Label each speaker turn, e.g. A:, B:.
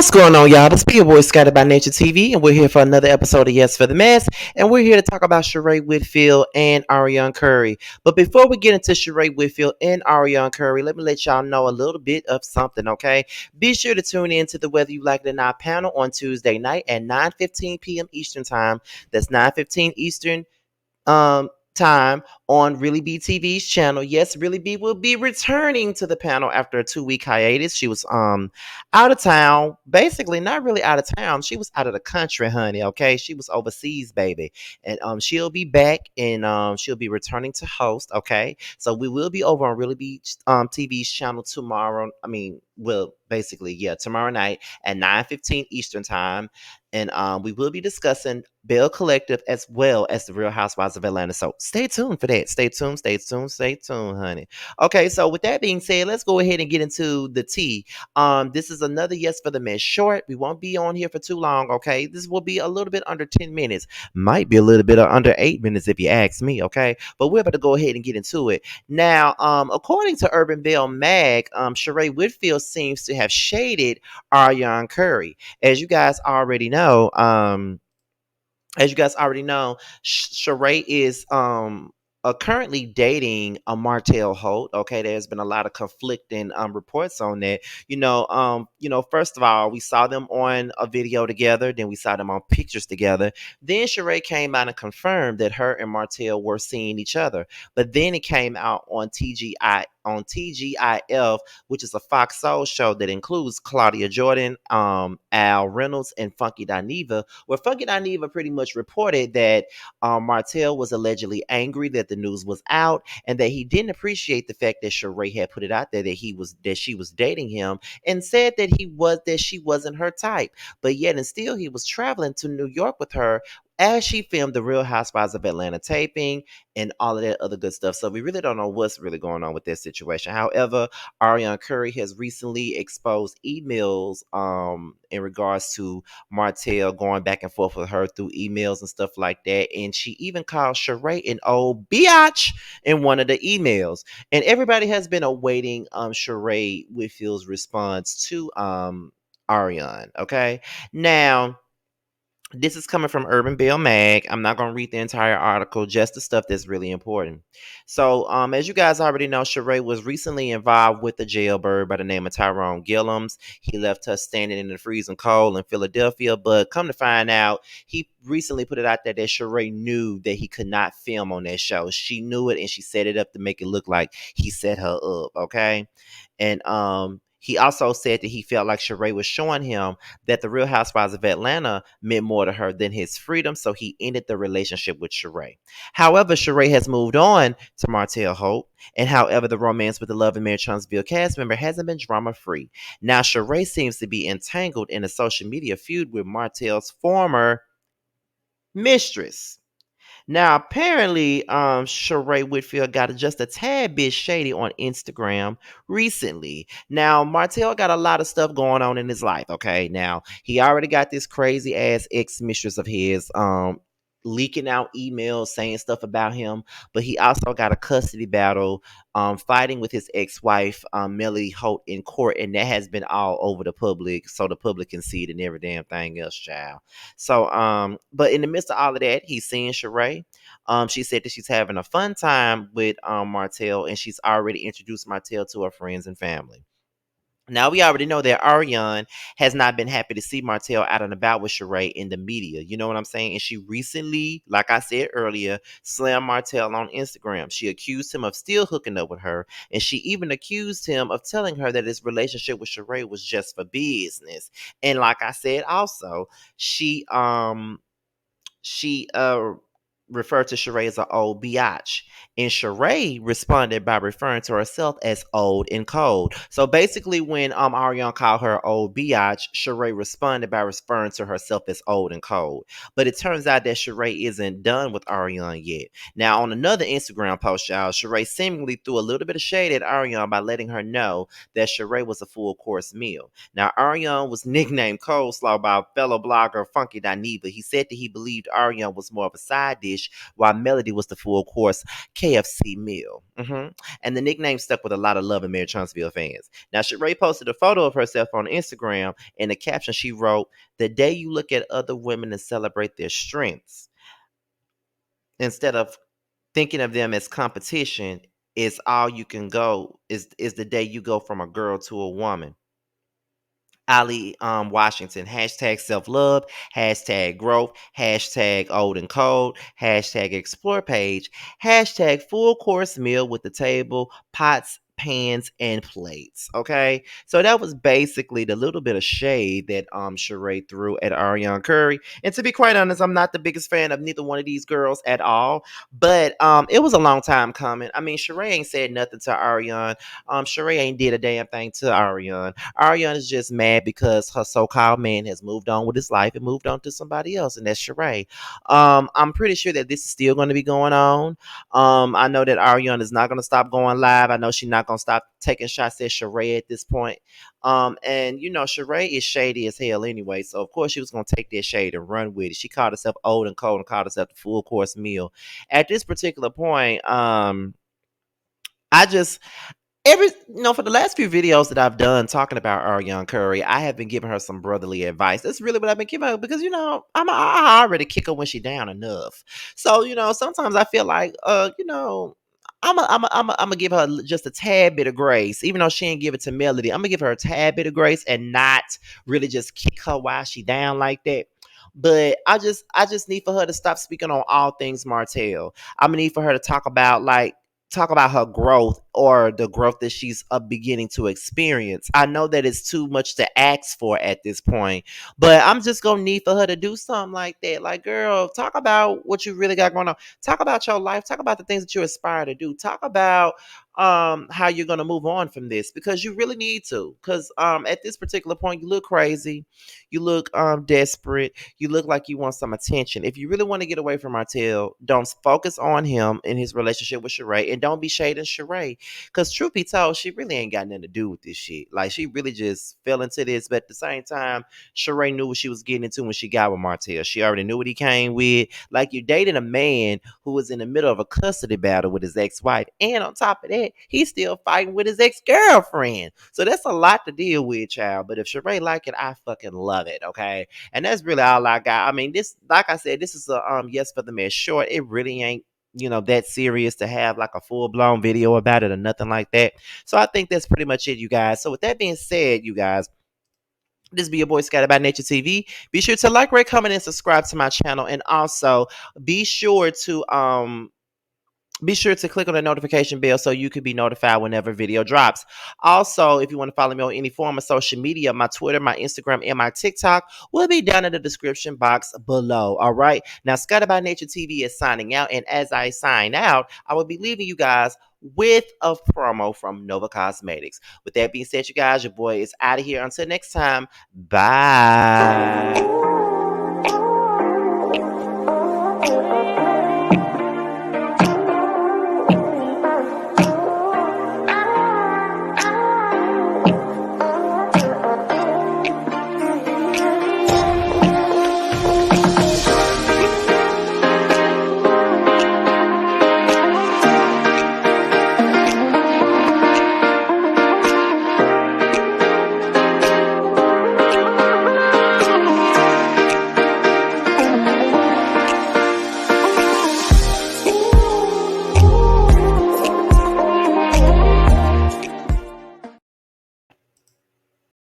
A: What's going on, y'all? This be your boy Scotty by Nature TV, and we're here for another episode of Yes for the Mess. And we're here to talk about Sheree Whitfield and Arionne Curry. But before we get into Sheree Whitfield and Arionne Curry, let me let y'all know a little bit of something, okay? Be sure to tune in to the Whether You Like It or Not panel on Tuesday night at 9:15 p.m. Eastern Time. That's 9:15 Eastern time on Really B TV's channel. Yes, Really B will be returning to the panel after a 2-week hiatus. She was out of town. Basically, not really out of town. She was out of the country, honey. Okay. She was overseas, baby. And she'll be back and she'll be returning to host. Okay. So we will be over on Really B TV's channel tomorrow. I mean, well, basically, yeah, tomorrow night at 9:15 Eastern time. And we will be discussing Bell Collective as well as the Real Housewives of Atlanta. So stay tuned for that. Stay tuned, stay tuned, stay tuned, honey. Okay, so with that being said, let's go ahead and get into the tea. This is another Yes for the Mess short. We won't be on here for too long, okay? This will be a little bit under 10 minutes. Might be a little bit under 8 minutes if you ask me, okay? But we're about to go ahead and get into it. Now, according to Urban Bell Mag, Sheree Whitfield seems to have shaded Arionne Curry. As you guys already know, Sheree is currently dating a Martell Holt. Okay, there's been a lot of conflicting reports on that. First of all, we saw them on a video together, then we saw them on pictures together. Then Sheree came out and confirmed that her and Martell were seeing each other. But then it came out on TGIF, which is a Fox Soul show that includes Claudia Jordan, Al Reynolds, and Funky Dineva, where Funky Dineva pretty much reported that Martell was allegedly angry that the news was out and that he didn't appreciate the fact that Sheree had put it out there that she was dating him, and said that she wasn't her type. But yet and still he was traveling to New York with her as she filmed the Real Housewives of Atlanta taping and all of that other good stuff. So we really don't know what's really going on with this situation. However, Arionne Curry has recently exposed emails in regards to Martell going back and forth with her through emails and stuff like that. And she even called Sheree an old biatch in one of the emails. And everybody has been awaiting Sheree Whitfield's response to Arionne. Okay. Now, this is coming from Urban Bell Mag. I'm not going to read the entire article, just the stuff that's really important. So, as you guys already know, Sheree was recently involved with the jailbird by the name of Tyrone Gillums. He left her standing in the freezing cold in Philadelphia, but come to find out, he recently put it out there that Sheree knew that he could not film on that show. She knew it, and she set it up to make it look like he set her up, okay? And he also said that he felt like Sheree was showing him that the Real Housewives of Atlanta meant more to her than his freedom, so he ended the relationship with Sheree. However, Sheree has moved on to Martell Holt, and however, the romance with the Love and Marriage Huntsville cast member hasn't been drama-free. Now, Sheree seems to be entangled in a social media feud with Martell's former mistress. Now, apparently, Sheree Whitfield got just a tad bit shady on Instagram recently. Now, Martell got a lot of stuff going on in his life. Okay, now he already got this crazy ass ex mistress of his, leaking out emails saying stuff about him, but he also got a custody battle, fighting with his ex-wife, Melody Holt, in court, and that has been all over the public, so the public can see it and every damn thing else, child. So, but in the midst of all of that, he's seeing Sheree. She said that she's having a fun time with Martell, and she's already introduced Martell to her friends and family. Now, we already know that Arionne has not been happy to see Martell out and about with Sheree in the media. You know what I'm saying? And she recently, like I said earlier, slammed Martell on Instagram. She accused him of still hooking up with her, and she even accused him of telling her that his relationship with Sheree was just for business. And like I said, also, she referred to Sheree as an old biatch. And Sheree responded by referring to herself as old and cold. So basically, when Arionne called her old biatch, Sheree responded by referring to herself as old and cold. But it turns out that Sheree isn't done with Arionne yet. Now, on another Instagram post, y'all, Sheree seemingly threw a little bit of shade at Arionne by letting her know that Sheree was a full course meal. Now, Arionne was nicknamed Coleslaw by fellow blogger Funky Dineva. He said that he believed Arionne was more of a side dish dish, while Melody was the full course KFC meal. And the nickname stuck with a lot of Love and Mary Charlottesville fans. Now, Sheree posted a photo of herself on Instagram. In the caption, she wrote, "The day you look at other women and celebrate their strengths, instead of thinking of them as competition, is all you can go, is the day you go from a girl to a woman." Ali Washington, hashtag self love, hashtag growth, hashtag old and cold, hashtag explore page, hashtag full course meal with the table, pots, pans, and plates. Okay. So that was basically the little bit of shade that Sheree threw at Arionne Curry. And to be quite honest, I'm not the biggest fan of neither one of these girls at all. But it was a long time coming. I mean, Sheree ain't said nothing to Arionne. Sheree ain't did a damn thing to Arionne. Ariana is just mad because her so-called man has moved on with his life and moved on to somebody else, and that's Sheree. I'm pretty sure that this is still going to be going on. I know that Ariana is not going to stop going live. I know she's not going to stop taking shots at Sheree at this point. And you know, Sheree is shady as hell anyway, so of course she was going to take that shade and run with it. She called herself old and cold and called herself the full course meal. At this particular point, I just for the last few videos that I've done talking about Arionne Curry, I have been giving her some brotherly advice. That's really what I've been giving her because I already kick her when she down enough. So sometimes I feel like I'm gonna give her just a tad bit of grace, even though she ain't give it to Melody. I'm gonna give her a tad bit of grace and not really just kick her while she down like that. But I just need for her to stop speaking on all things Martell. I'm gonna need for her to talk about her growth or the growth that she's beginning to experience. I know that it's too much to ask for at this point, but I'm just gonna need for her to do something like that. Like, girl, talk about what you really got going on. Talk about your life. Talk about the things that you aspire to do. Talk about how you're gonna move on from this because you really need to. Because at this particular point, you look crazy, you look desperate, you look like you want some attention. If you really want to get away from Martell, don't focus on him and his relationship with Sheree, and don't be shading Sheree. Because truth be told, she really ain't got nothing to do with this shit. Like, she really just fell into this. But at the same time, Sheree knew what she was getting into when she got with Martell. She already knew what he came with. Like, you dating a man who was in the middle of a custody battle with his ex-wife. And on top of that, he's still fighting with his ex-girlfriend. So that's a lot to deal with, child. But if Sheree like it, I fucking love it, okay? And that's really all I got. I mean, this, like I said, this is a yes for the man short. It really ain't that serious to have like a full-blown video about it or nothing like that. So I think that's pretty much it, you guys. So with that being said, you guys, this be your boy Scattered by Nature TV. Be sure to like, rate, comment, and subscribe to my channel. And also be sure to click on the notification bell so you can be notified whenever video drops. Also, if you want to follow me on any form of social media, my Twitter, my Instagram, and my TikTok will be down in the description box below. All right. Now, Scattered by Nature TV is signing out. And as I sign out, I will be leaving you guys with a promo from Nova Cosmetics. With that being said, you guys, your boy is out of here. Until next time, bye.